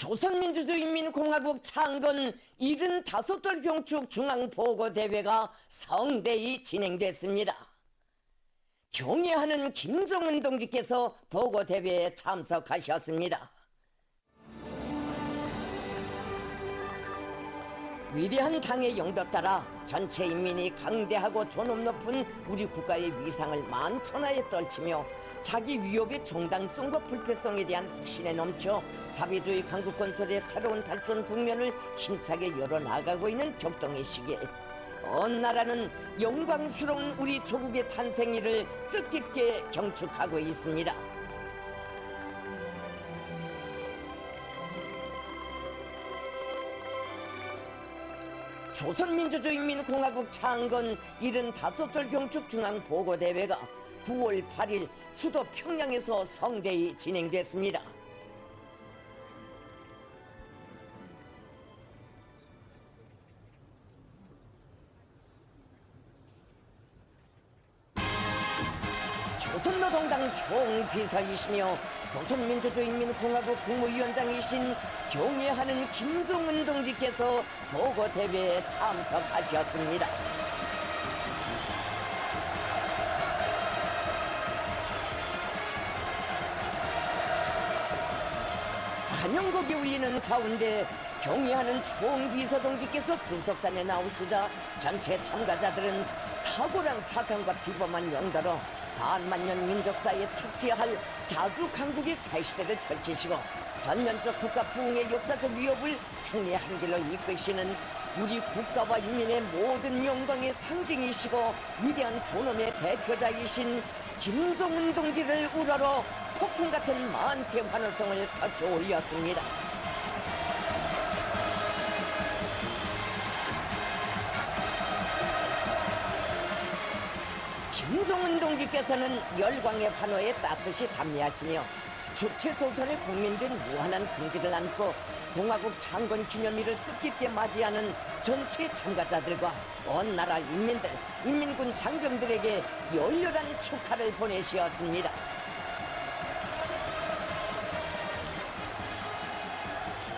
조선민주주의인민공화국 창건 75돌 경축 중앙보고대회가 성대히 진행됐습니다. 경애하는 김정은 동지께서 보고대회에 참석하셨습니다. 위대한 당의 영도 따라 전체 인민이 강대하고 존엄 높은 우리 국가의 위상을 만천하에 떨치며 자기 위협의 정당성과 불패성에 대한 확신에 넘쳐 사회주의 강국 건설의 새로운 발전 국면을 힘차게 열어나가고 있는 적동의 시기에 온 나라는 영광스러운 우리 조국의 탄생일을 뜻깊게 경축하고 있습니다. 조선민주주의인민공화국 창건 75돌 경축 중앙보고대회가 9월 8일 수도 평양에서 성대히 진행됐습니다. 조선노동당 총비서이시며 조선민주주의인민공화국 국무위원장이신 경애하는 김정은 동지께서 보고대회에 참석하셨습니다. 환영곡이 울리는 가운데 경애하는 총비서 동지께서 주석단에 나오시자 전체 참가자들은 탁월한 사상과 비범한 용도로 반만년 민족사에 탁재할 자주 강국의 새시대를 펼치시고 전면적 국가 부흥의 역사적 위협을 승리한 길로 이끄시는 우리 국가와 인민의 모든 영광의 상징이시고 위대한 존엄의 대표자이신 김정은 동지를 우러러 폭풍 같은 만세 환호성을 터쳐 올렸습니다. 김정은 동지께서는 열광의 환호에 따뜻이 담례하시며 주체소선의 국민들 무한한 긍지를 안고 공화국 창건 기념일을 뜻깊게 맞이하는 전체 참가자들과 온 나라 인민들, 인민군 장병들에게 열렬한 축하를 보내시었습니다.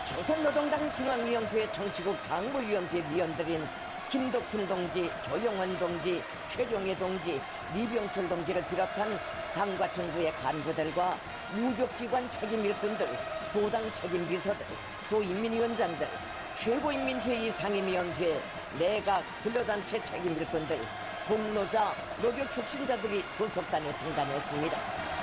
조선노동당 중앙위원회 정치국 상무위원회 위원들인 김덕훈 동지, 조영원 동지, 최룡해 동지, 리병철 동지를 비롯한 당과 정부의 간부들과 유족기관 책임일꾼들, 도당 책임비서들, 도인민위원장들, 최고인민회의 상임위원회, 내각, 근로단체 책임일꾼들, 공로자, 노력 혁신자들이 출석단에 등단했습니다.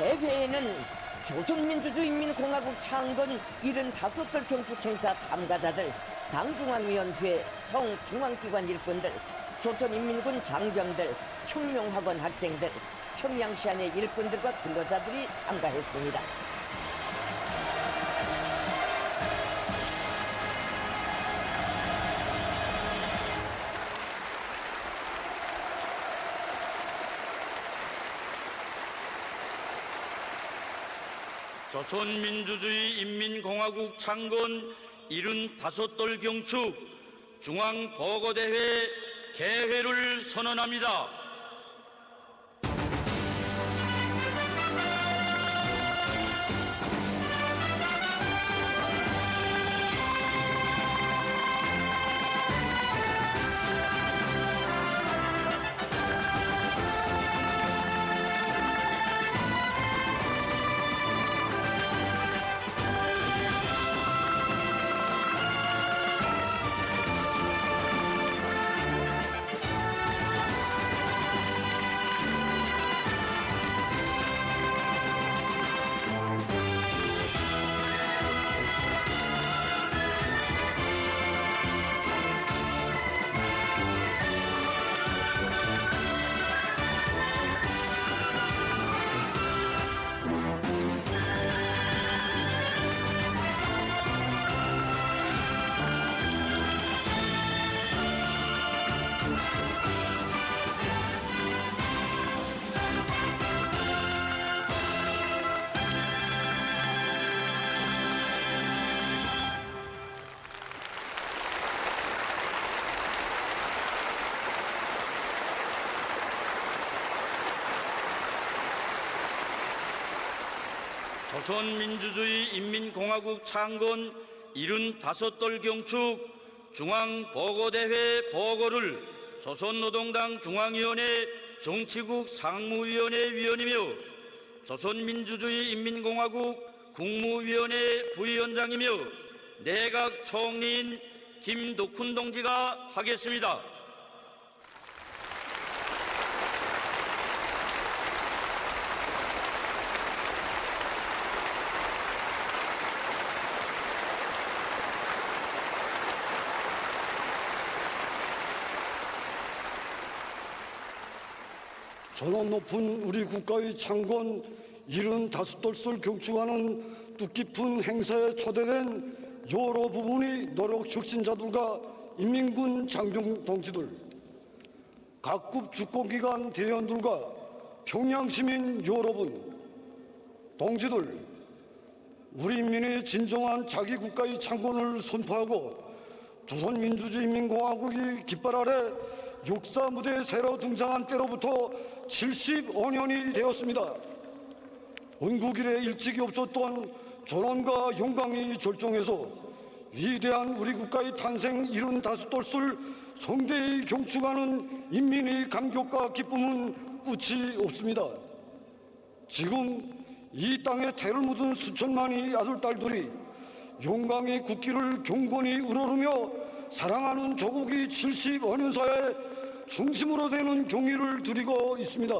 대회에는 조선민주주의인민공화국 창건 75돌 경축행사 참가자들, 당중앙위원회, 성중앙기관 일꾼들, 조선인민군 장병들, 혁명학원 학생들, 평양시안의 일꾼들과 근로자들이 참가했습니다. 조선민주주의인민공화국 창건 75돌 경축 중앙보고대회 개회를 선언합니다. 조선민주주의 인민공화국 창건 75돌 경축 중앙보고대회 보고를 조선노동당 중앙위원회 정치국 상무위원회 위원이며 조선민주주의 인민공화국 국무위원회 부위원장이며 내각 총리인 김덕훈 동지가 하겠습니다. 전원 높은 우리 국가의 창건 75돌을 경축하는 뜻깊은 행사에 초대된 여러 부분의 노력 혁신자들과 인민군 장병 동지들, 각급 주권기관 대원들과 평양시민 여러분, 동지들, 우리 인민의 진정한 자기국가의 창건을 선포하고 조선민주주의인민공화국이 깃발 아래 역사 무대에 새로 등장한 때로부터 75년이 되었습니다. 건국 이래 일찍이 없었던 전원과 영광이 절정해서 위대한 우리 국가의 탄생 75돌을 성대히 경축하는 인민의 감격과 기쁨은 끝이 없습니다. 지금 이 땅에 태를 묻은 수천만의 아들, 딸들이 영광의 국기를 경건히 우러르며 사랑하는 조국이 75년사에 중심으로 되는 경의를 드리고 있습니다.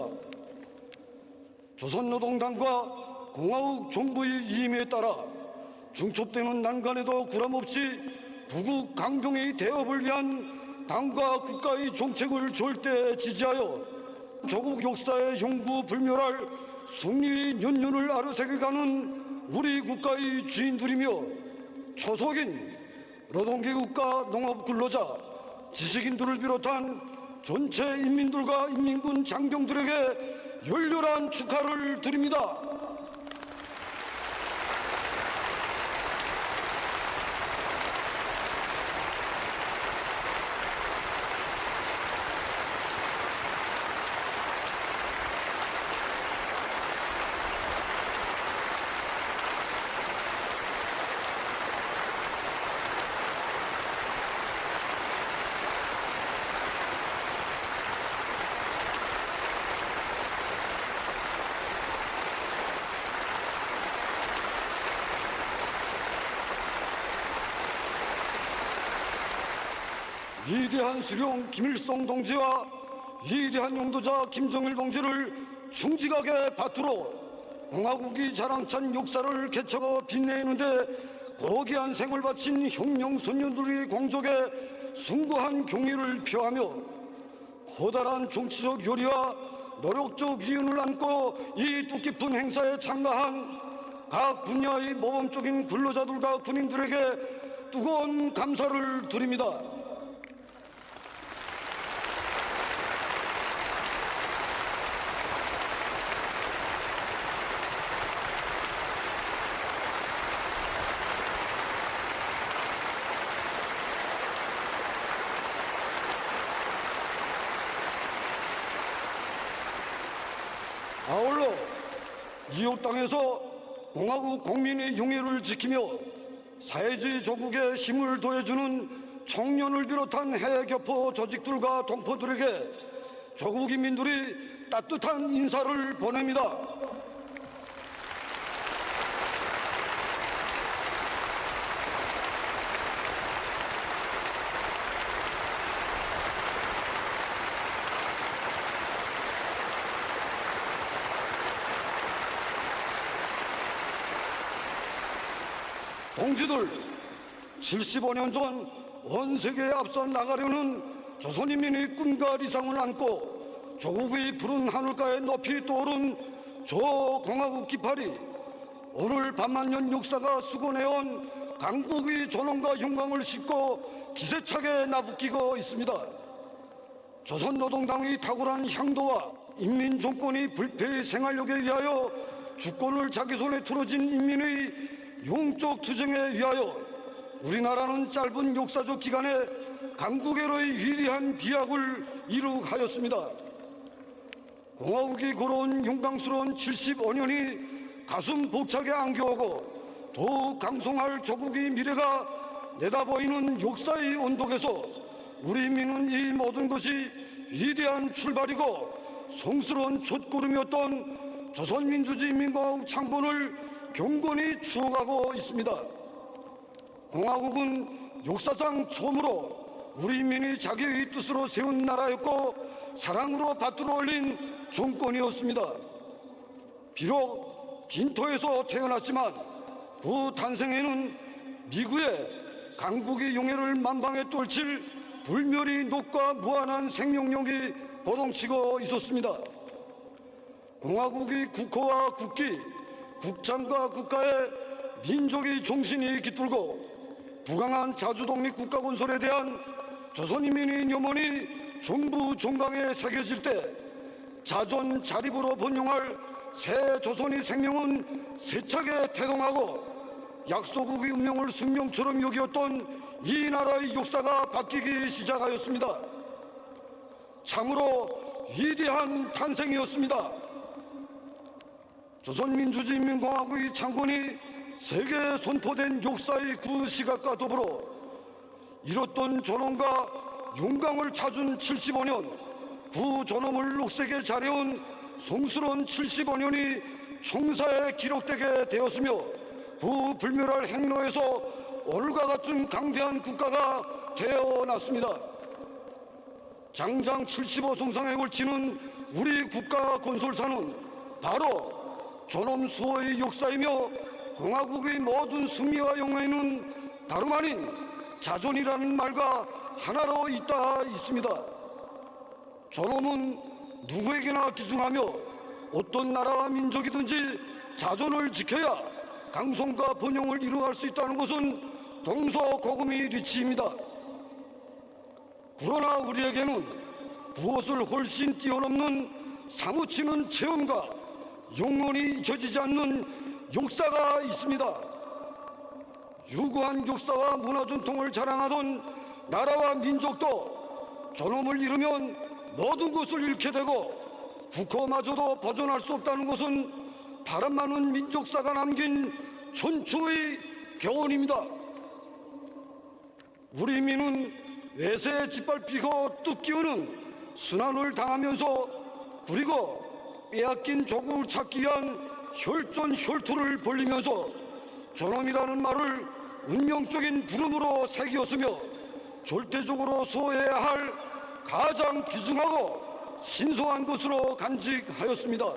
조선노동당과 공화국 정부의 임에 따라 중첩되는 난간에도 구람없이 구국 강병의 대업을 위한 당과 국가의 정책을 절대 지지하여 조국 역사의 형구불멸할 승리의 연륜을 아르새겨가는 우리 국가의 주인들이며 초속인 노동계급과 농업근로자, 지식인들을 비롯한 전체 인민들과 인민군 장병들에게 열렬한 축하를 드립니다. 위대한 수령 김일성 동지와 위대한 용도자 김정일 동지를 충직하게 받들어 공화국이 자랑찬 역사를 개척하고 빛내는데 고귀한 생을 바친 혁명 선녀들의 공적에 숭고한 경의를 표하며 커다란 정치적 요리와 노력적 위운을 안고 이 뜻깊은 행사에 참가한 각 분야의 모범적인 근로자들과 군인들에게 뜨거운 감사를 드립니다. 아울러 이웃 땅에서 공화국 국민의 영예를 지키며 사회주의 조국에 힘을 더해주는 청년을 비롯한 해외교포 조직들과 동포들에게 조국 인민들이 따뜻한 인사를 보냅니다. 동지들, 75년 전 온 세계에 앞서 나가려는 조선인민의 꿈과理想을 안고 조국의 푸른 하늘가에 높이 떠오른 저 공화국 깃발이 오늘 반만년 역사가 수고해온 강국의 존엄과 영광을 싣고 기세차게 나부끼고 있습니다. 조선노동당의 탁월한 향도와 인민정권의 불패의 생활력에 위하여 주권을 자기 손에 틀어진 인민의 영적 투쟁에 위하여 우리나라는 짧은 역사적 기간에 강국에로의 위대한 비약을 이룩하였습니다. 공화국이 걸어온 영광스러운 75년이 가슴 벅차게 안겨오고 더욱 강성할 조국의 미래가 내다보이는 역사의 언덕에서 우리 민은 이 모든 것이 위대한 출발이고 성스러운 첫걸음이었던 조선민주주의인민공화국 창건을 경건히 추억하고 있습니다. 공화국은 역사상 처음으로 우리 민이 자기의 뜻으로 세운 나라였고 사랑으로 받들어 올린 정권이었습니다. 비록 빈토에서 태어났지만 그 탄생에는 미국의 강국의 용해를 만방에 떨칠 불멸의 녹과 무한한 생명력이 거동치고 있었습니다. 공화국의 국호와 국기, 국장과 국가의 민족의 정신이 깃들고 부강한 자주독립 국가 건설에 대한 조선인민의 염원이 정부 종강에 새겨질 때 자존 자립으로 번영할 새 조선의 생명은 세차게 태동하고 약소국의 운명을 숙명처럼 여겼던 이 나라의 역사가 바뀌기 시작하였습니다. 참으로 위대한 탄생이었습니다. 조선민주주의인민공화국의 창건이 세계에 선포된 역사의 그 시각과 더불어 이뤘던 존엄과 영광을 찾은 75년, 그 존엄을 녹색에 자려온 성스러운 75년이 총사에 기록되게 되었으며 그 불멸할 행로에서 오늘과 같은 강대한 국가가 태어났습니다. 장장 75성상에 걸치는 우리 국가 건설사는 바로 존엄 수호의 역사이며 공화국의 모든 승리와 영예는 다름 아닌 자존이라는 말과 하나로 잇닿아 있습니다. 존엄은 누구에게나 기준하며 어떤 나라와 민족이든지 자존을 지켜야 강성과 번영을 이루어갈 수 있다는 것은 동서고금의 리치입니다. 그러나 우리에게는 그것을 훨씬 뛰어넘는 사무치는 체험과 영원히 잊혀지지 않는 역사가 있습니다. 유구한 역사와 문화 전통을 자랑하던 나라와 민족도 존엄을 잃으면 모든 것을 잃게 되고 국호마저도 보존할 수 없다는 것은 바람 많은 민족사가 남긴 천추의 교훈입니다. 우리 민은 외세에 짓밟히고 뚝끼우는 순환을 당하면서 그리고 빼앗긴 조국을 찾기 위한 혈전혈투를 벌리면서 존엄이라는 말을 운명적인 부름으로 새겼으며 절대적으로 수호해야 할 가장 귀중하고 신성한 것으로 간직하였습니다.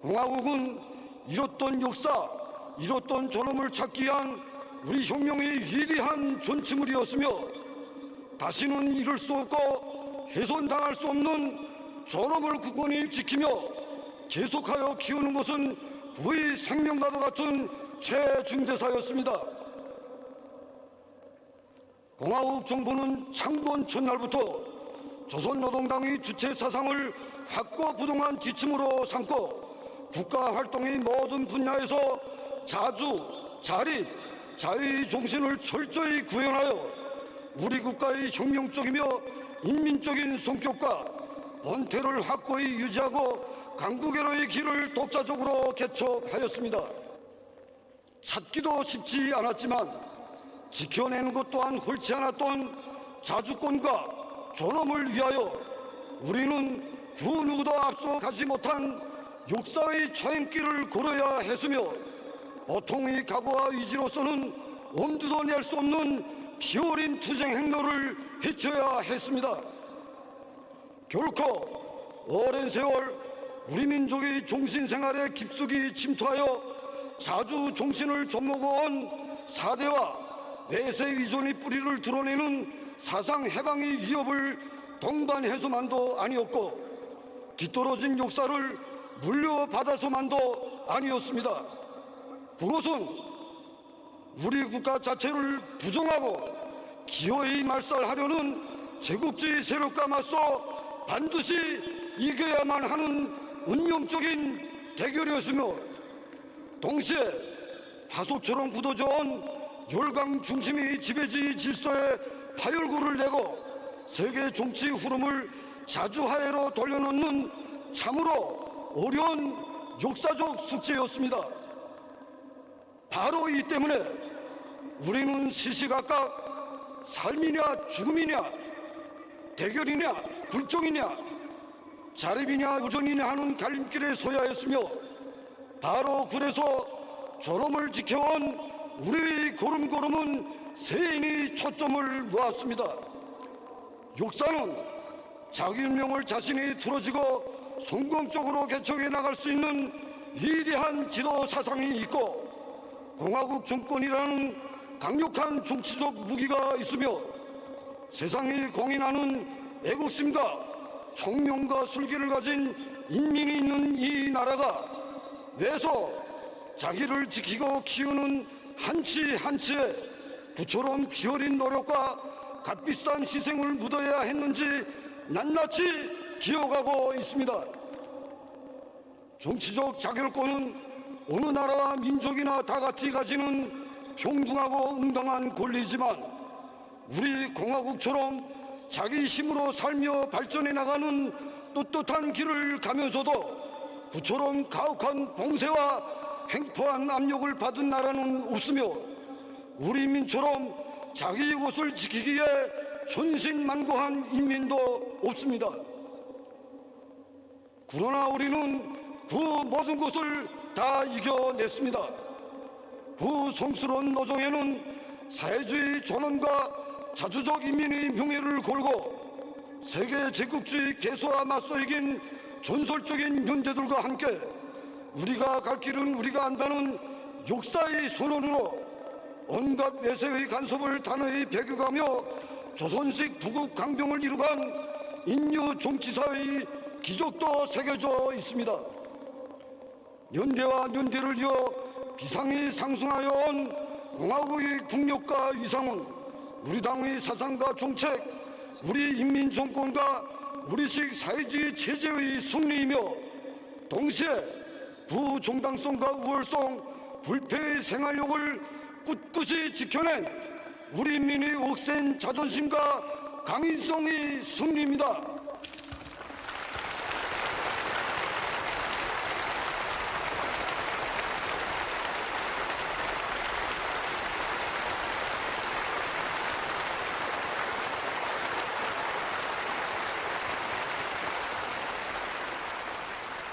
공화국은 이뤘던 역사, 이뤘던 존엄을 찾기 위한 우리 혁명의 위대한 존치물이었으며 다시는 이룰 수 없고 훼손당할 수 없는 존엄을 굳건히 지키며 계속하여 키우는 것은 그의 생명과도 같은 최중대사였습니다. 공화국 정부는 창건 첫날부터 조선노동당의 주체 사상을 확고부동한 지침으로 삼고 국가 활동의 모든 분야에서 자주, 자립, 자유의 정신을 철저히 구현하여 우리 국가의 혁명적이며 인민적인 성격과 본태를 확고히 유지하고 강국에로의 길을 독자적으로 개척하였습니다. 찾기도 쉽지 않았지만 지켜내는 것 또한 옳지 않았던 자주권과 존엄을 위하여 우리는 그 누구도 앞서 가지 못한 역사의 초행길을 걸어야 했으며 보통의 각오와 의지로서는 엄두도 낼 수 없는 피어린 투쟁 행로를 헤쳐야 했습니다. 결코 오랜 세월 우리 민족의 종신생활에 깊숙이 침투하여 자주 정신을 접목해온 사대와 내세 의존의 뿌리를 드러내는 사상 해방의 위협을 동반해서만도 아니었고 뒤떨어진 역사를 물려받아서만도 아니었습니다. 그것은 우리 국가 자체를 부정하고 기어이 말살하려는 제국주의 세력과 맞서 반드시 이겨야만 하는 운명적인 대결이었으며 동시에 화소처럼 굳어져온 열강 중심의 지배주의 질서에 파열구를 내고 세계 정치 흐름을 자주하해로 돌려놓는 참으로 어려운 역사적 숙제였습니다. 바로 이 때문에 우리는 시시각각 삶이냐 죽음이냐, 대결이냐 굴종이냐, 자립이냐 도전이냐 하는 갈림길에 서야 했으며, 바로 그래서 저놈을 지켜온 우리의 걸음걸음은 세인이 초점을 모았습니다. 역사는 자기 운명을 자신이 틀어지고 성공적으로 개척해 나갈 수 있는 위대한 지도 사상이 있고, 공화국 정권이라는 강력한 정치적 무기가 있으며, 세상이 공인하는 애국심과 청명과 술기를 가진 인민이 있는 이 나라가 왜서 자기를 지키고 키우는 한치 한치에 부처럼 피어린 노력과 값비싼 희생을 묻어야 했는지 낱낱이 기억하고 있습니다. 정치적 자결권은 어느 나라와 민족이나 다 같이 가지는 평등하고 응당한 권리지만, 우리 공화국처럼 자기 힘으로 살며 발전해 나가는 떳떳한 길을 가면서도 그처럼 가혹한 봉쇄와 횡포한 압력을 받은 나라는 없으며, 우리 민처럼 자기 곳을 지키기에 천신만고한 인민도 없습니다. 그러나 우리는 그 모든 것을 다 이겨냈습니다. 그 성스러운 노정에는 사회주의 존엄과 자주적 인민의 명예를 걸고 세계 제국주의 개소와 맞서 이긴 전설적인 연대들과 함께 우리가 갈 길은 우리가 안다는 역사의 선언으로 온갖 외세의 간섭을 단호히 배격하며 조선식 부국 강병을 이루간 인류 정치사의 기적도 새겨져 있습니다. 연대와 연대를 이어 비상이 상승하여 온 공화국의 국력과 위상은 우리 당의 사상과 정책, 우리 인민정권과 우리식 사회주의 체제의 승리이며, 동시에 부정당성과 우월성, 불패의 생활력을 꿋꿋이 지켜낸 우리 인민의 억센 자존심과 강인성의 승리입니다.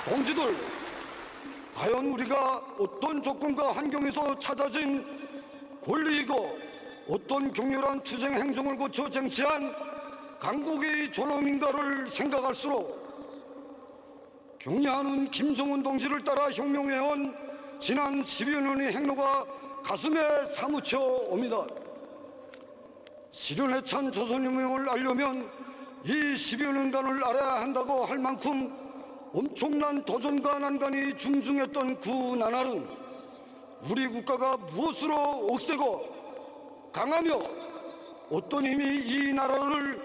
동지들, 과연 우리가 어떤 조건과 환경에서 찾아진 권리이고 어떤 격렬한 투쟁 행정을 거쳐 쟁취한 강국의 존엄인가를 생각할수록 경례하는 김정은 동지를 따라 혁명해온 지난 10여 년의 행로가 가슴에 사무쳐 옵니다. 시련에 찬 조선혁명을 알려면 이 10여 년간을 알아야 한다고 할 만큼 엄청난 도전과 난관이 중중했던 그 나날은 우리 국가가 무엇으로 억세고 강하며 어떤 힘이 이 나라를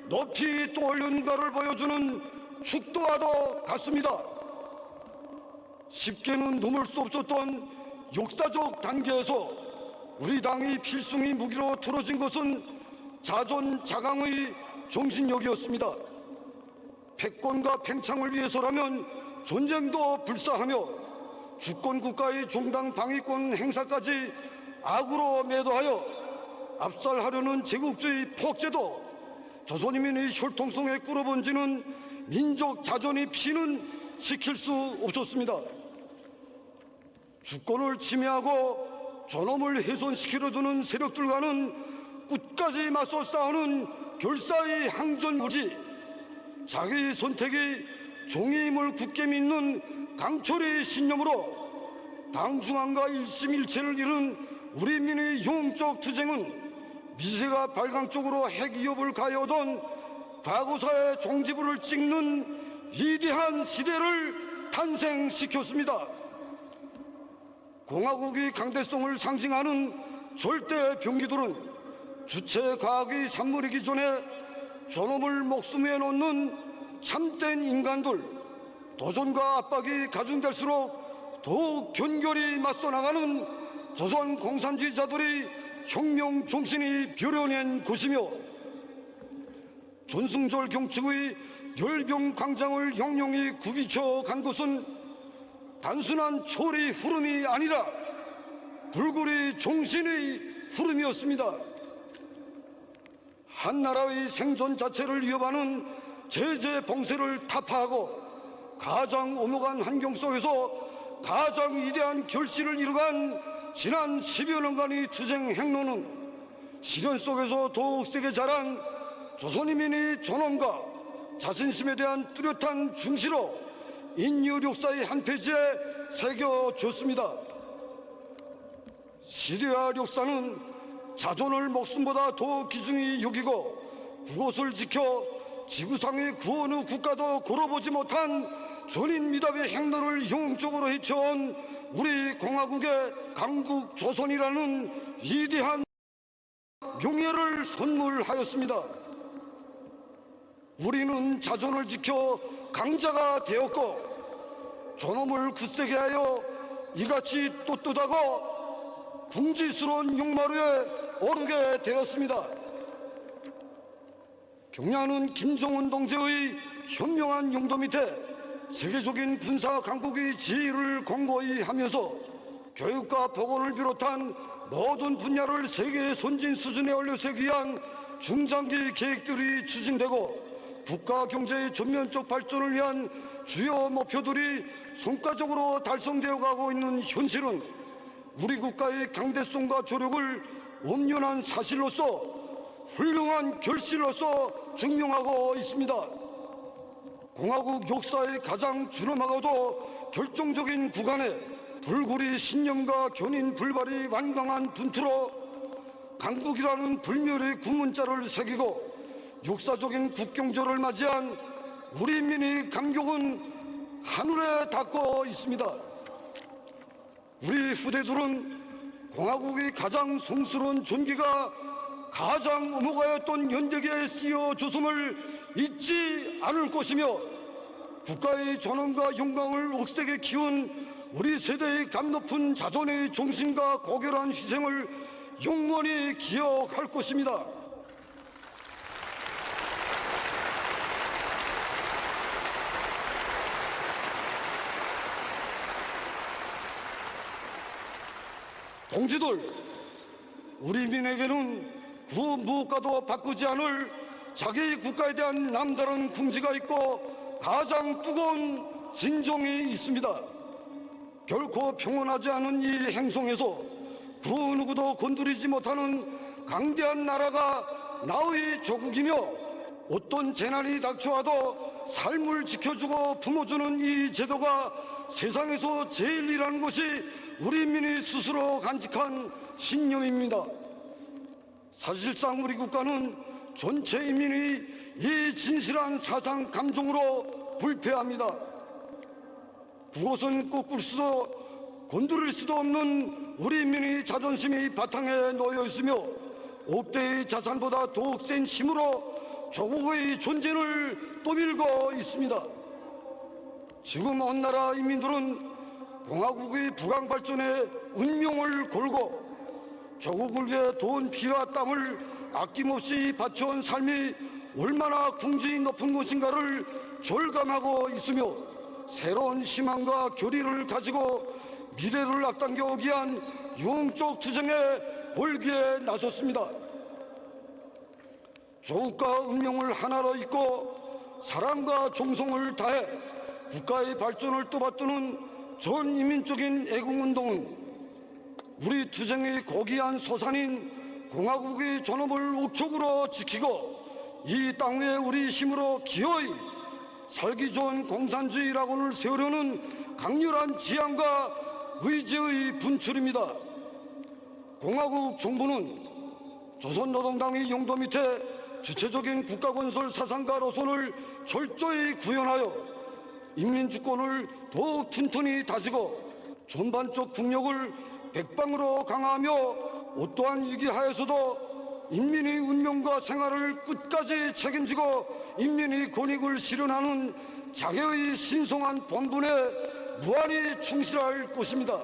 높이 떠올렸는가를 보여주는 축도와도 같습니다. 쉽게는 넘을 수 없었던 역사적 단계에서 우리 당이 필승의 무기로 틀어진 것은 자존자강의 정신력이었습니다. 패권과 팽창을 위해서라면 전쟁도 불사하며 주권국가의 종당 방위권 행사까지 악으로 매도하여 압살하려는 제국주의 폭제도 조선인민의 혈통성에 꿇어번지는 민족 자존의 피는 지킬 수 없었습니다. 주권을 침해하고 존엄을 훼손시키려 드는 세력들과는 끝까지 맞서 싸우는 결사의 항전무지, 자기 선택이 종이임을 굳게 믿는 강철의 신념으로 당중앙과 일심일체를 이룬 우리 민의 영적 투쟁은 미세가 발광 쪽으로 핵 위협을 가해오던 과거사의 종지부를 찍는 위대한 시대를 탄생시켰습니다. 공화국의 강대성을 상징하는 절대 병기들은 주체 과학의 산물이기 전에 존엄을 목숨에 놓는 참된 인간들, 도전과 압박이 가중될수록 더욱 견고히 맞서 나가는 조선 공산주의자들의 혁명 정신이 벼려낸 것이며, 전승절 경축의 열병 광장을 영영히 굽이쳐 간 것은 단순한 초리 흐름이 아니라 불굴이 종신의 흐름이었습니다. 한 나라의 생존 자체를 위협하는 제재 봉쇄를 타파하고 가장 엄혹한 환경 속에서 가장 위대한 결실을 이뤄간 지난 10여 년간의 투쟁 행로는 시련 속에서 더욱 세게 자란 조선인민의 존엄과 자신심에 대한 뚜렷한 중시로 인류 역사의 한 페이지에 새겨졌습니다. 시대와 역사는 자존을 목숨보다 더 귀중히 여기고 그것을 지켜 지구상의 그 어느 국가도 걸어보지 못한 전인 미답의 행로를 영웅적으로 헤쳐온 우리 공화국의 강국 조선이라는 위대한 명예를 선물하였습니다. 우리는 자존을 지켜 강자가 되었고 존엄을 굳세게 하여 이같이 떳떳하고 궁지스러운 용마루에 오르게 되었습니다. 경야는 김정은 동지의 현명한 용도 밑에 세계적인 군사 강국의 지위를 공고히 하면서 교육과 보건을 비롯한 모든 분야를 세계 선진 수준에 올려세기 위한 중장기 계획들이 추진되고 국가 경제의 전면적 발전을 위한 주요 목표들이 성과적으로 달성되어 가고 있는 현실은 우리 국가의 강대성과 조력을 엄연한 사실로서 훌륭한 결실로서 증명하고 있습니다. 공화국 역사의 가장 준엄하고도 결정적인 구간에 불굴의 신념과 견인 불발이 완강한 분투로 강국이라는 불멸의 군문자를 새기고 역사적인 국경절을 맞이한 우리 인민의 감격은 하늘에 닿고 있습니다. 우리 후대들은 공화국의 가장 성스러운 존귀가 가장 엄혹하였던 연대기에 쓰여졌음을 잊지 않을 것이며 국가의 존엄과 영광을 억세게 키운 우리 세대의 감높은 자존의 정신과 고결한 희생을 영원히 기억할 것입니다. 동지들, 우리 민에게는 그 무엇과도 바꾸지 않을 자기 국가에 대한 남다른 긍지가 있고 가장 뜨거운 진정이 있습니다. 결코 평온하지 않은 이 행성에서 그 누구도 건드리지 못하는 강대한 나라가 나의 조국이며 어떤 재난이 닥쳐와도 삶을 지켜주고 품어주는 이 제도가 세상에서 제일이라는 것이 우리 인민이 스스로 간직한 신념입니다. 사실상 우리 국가는 전체 인민의 이 진실한 사상 감정으로 불패합니다. 그것은 꺾을 수도 건드릴 수도 없는 우리 인민의 자존심이 바탕에 놓여 있으며 억대의 자산보다 더욱 센 힘으로 조국의 존재를 떠밀고 있습니다. 지금 온 나라 인민들은 공화국의 부강 발전에 운명을 걸고 조국을 위해 돈, 피와 땀을 아낌없이 바쳐온 삶이 얼마나 궁지 높은 것인가를 절감하고 있으며 새로운 희망과 결의를 가지고 미래를 앞당겨 오기 위한 영적 투쟁의 골기에 나섰습니다. 조국과 운명을 하나로 잇고 사랑과 정성을 다해 국가의 발전을 떠받드는 전 인민적인 애국운동은 우리 투쟁의 고귀한 소산인 공화국의 존엄을 옥촉으로 지키고 이 땅 위에 우리 힘으로 기어이 살기 좋은 공산주의 낙원을 세우려는 강렬한 지향과 의지의 분출입니다. 공화국 정부는 조선노동당의 용도 밑에 주체적인 국가건설 사상가로서를 철저히 구현하여 인민주권을 더욱 튼튼히 다지고 전반적 국력을 백방으로 강화하며 어떠한 위기하에서도 인민의 운명과 생활을 끝까지 책임지고 인민의 권익을 실현하는 자객의 신성한 본분에 무한히 충실할 것입니다.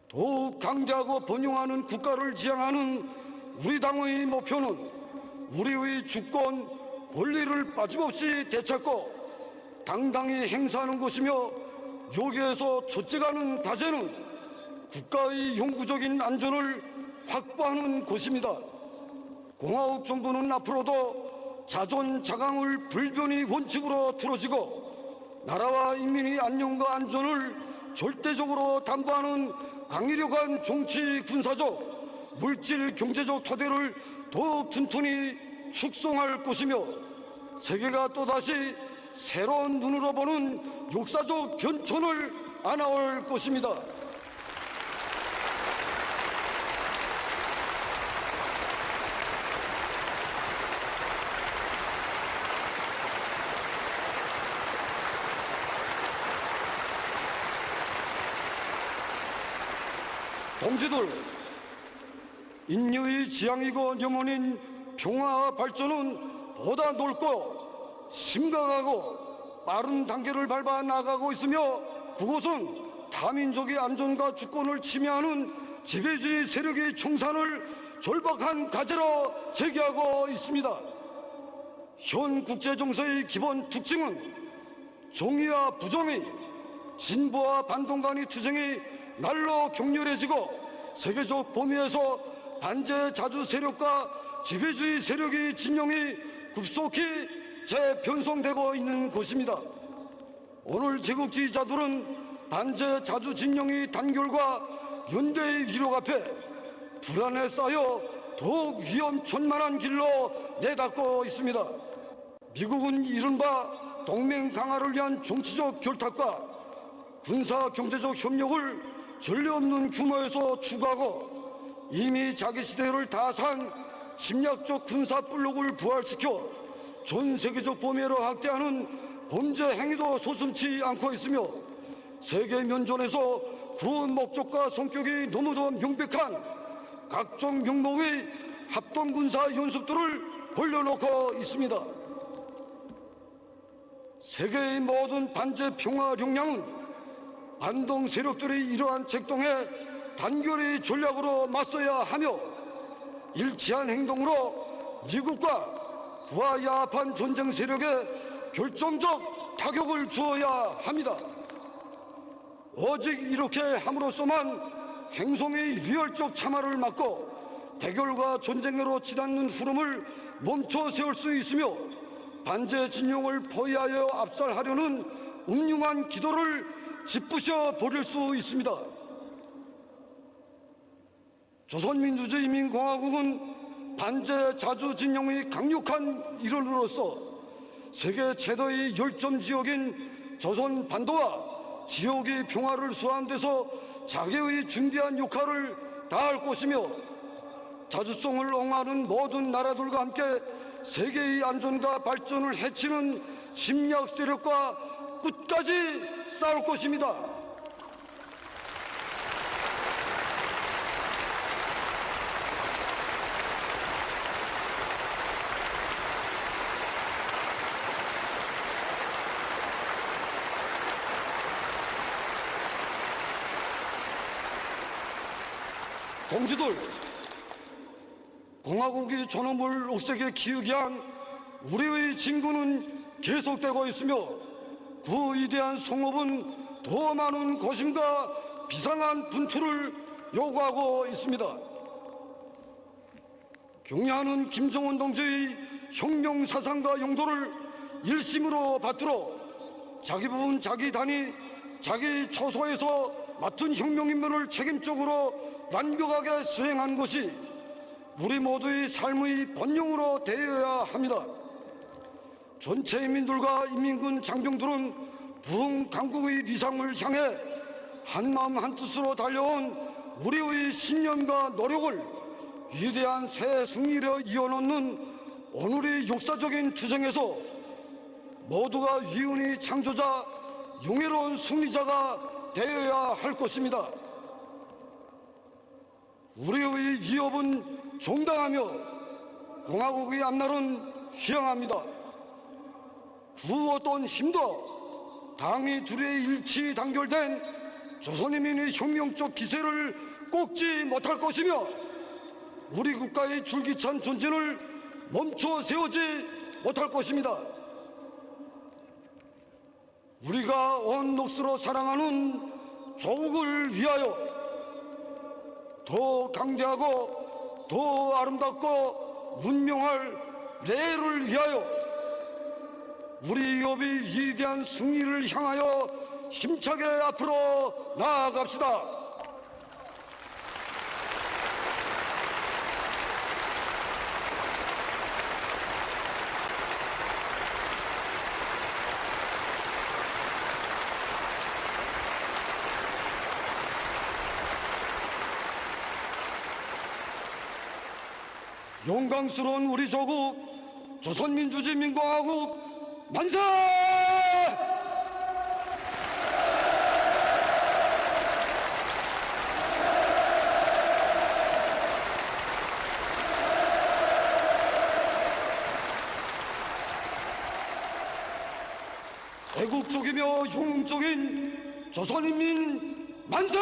더욱 강대하고 번영하는 국가를 지향하는 우리 당의 목표는 우리의 주권, 권리를 빠짐없이 되찾고 당당히 행사하는 것이며 여기에서 첫째가 하는 과제는 국가의 영구적인 안전을 확보하는 것입니다. 공화국 정부는 앞으로도 자존자강을 불변의 원칙으로 틀어지고 나라와 인민의 안녕과 안전을 절대적으로 담보하는 강력한 정치, 군사적, 물질, 경제적 토대를 더욱 튼튼히 축성할 것이며 세계가 또다시 새로운 눈으로 보는 역사적 변천을 안아올 것입니다. 동지들, 인류의 지향이고 영원인 평화 발전은 보다 넓고 심각하고 빠른 단계를 밟아 나가고 있으며 그곳은 다민족의 안전과 주권을 침해하는 지배주의 세력의 청산을 절박한 과제로 제기하고 있습니다. 현 국제정세의 기본 특징은 정의와 부정의, 진보와 반동 간의 투쟁이 날로 격렬해지고 세계적 범위에서 반제 자주 세력과 지배주의 세력의 진영이 급속히 재편성되고 있는 것입니다. 오늘 제국주의자들은 반제 자주 진영의 단결과 연대의 위력 앞에 불안에 쌓여 더욱 위험천만한 길로 내닫고 있습니다. 미국은 이른바 동맹 강화를 위한 정치적 결탁과 군사 경제적 협력을 전례 없는 규모에서 추구하고 이미 자기 시대를 다 산 침략적 군사 블록을 부활시켜 전 세계적 범위로 확대하는 범죄 행위도 소슴지 않고 있으며 세계 면전에서 그 목적과 성격이 너무도 명백한 각종 명목의 합동군사 연습들을 벌려놓고 있습니다. 세계의 모든 반제 평화 역량은 반동 세력들의 이러한 책동에 단결의 전략으로 맞서야 하며 일치한 행동으로 미국과 그와 야합한 전쟁 세력에 결정적 타격을 주어야 합니다. 오직 이렇게 함으로써만 행성의 유혈적 참화를 막고 대결과 전쟁으로 치닫는 흐름을 멈춰 세울 수 있으며 반제 진영을 포위하여 압살하려는 음흉한 기도를 짓부셔 버릴 수 있습니다. 조선민주주의인민공화국은 반제 자주 진영의 강력한 일원으로서 세계 최대의 열점 지역인 조선 반도와 지역의 평화를 수호하는 데서 자기의 중대한 역할을 다할 것이며 자주성을 옹호하는 모든 나라들과 함께 세계의 안전과 발전을 해치는 침략 세력과 끝까지 싸울 것입니다. 동지들, 공화국이 존엄을 옥색에 키우게 한 우리의 진군은 계속되고 있으며 그 위대한 성업은 더 많은 고심과 비상한 분출을 요구하고 있습니다. 경애하는 김정은 동지의 혁명 사상과 용도를 일심으로 받들어 자기 부분 자기 단위 자기 초소에서 맡은 혁명 임무를 책임적으로 완벽하게 수행한 것이 우리 모두의 삶의 본령으로 되어야 합니다. 전체 인민들과 인민군 장병들은 부흥 강국의 리상을 향해 한마음 한뜻으로 달려온 우리의 신념과 노력을 위대한 새 승리로 이어놓는 오늘의 역사적인 투쟁에서 모두가 위훈의 창조자, 영예로운 승리자가 되어야 할 것입니다. 우리의 위협은 정당하며 공화국의 앞날은 희망합니다. 그 어떤 힘도 당이 둘의 일치 단결된 조선인민의 혁명적 기세를 꺾지 못할 것이며 우리 국가의 줄기찬 전진을 멈춰 세우지 못할 것입니다. 우리가 온 몫으로 사랑하는 조국을 위하여 더 강대하고 더 아름답고 문명할 내일을 위하여 우리 기업이 위대한 승리를 향하여 힘차게 앞으로 나아갑시다. 영광스러운 우리 조국 조선민주주의인민공화국 만세! 애국적이며 흉적인 조선인민 만세!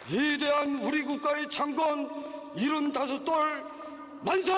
위대한 우리 국가의 창건 75돌 만세!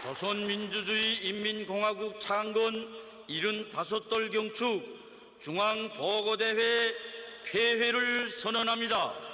조선민주주의 인민공화국 창건 75돌 경축 중앙보고대회 폐회를 선언합니다.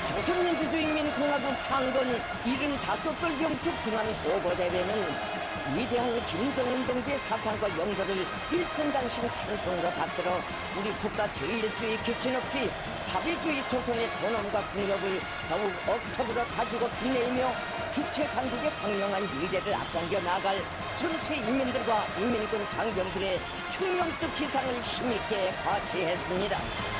조선민주주의인민공화국 창건 75돌 경축 중앙보고대회는 위대한 김정은 동지의 사상과 영도를 일편단심 충성으로 받들어 우리 국가 제일주의 기치 높이 사회주의 조선의 존엄과 국력을 더욱 억척으로 다지고 빛내며 주체 강국의 광명한 미래를 앞당겨 나갈 전체 인민들과 인민군 장병들의 혁명적 기상을 힘있게 과시했습니다.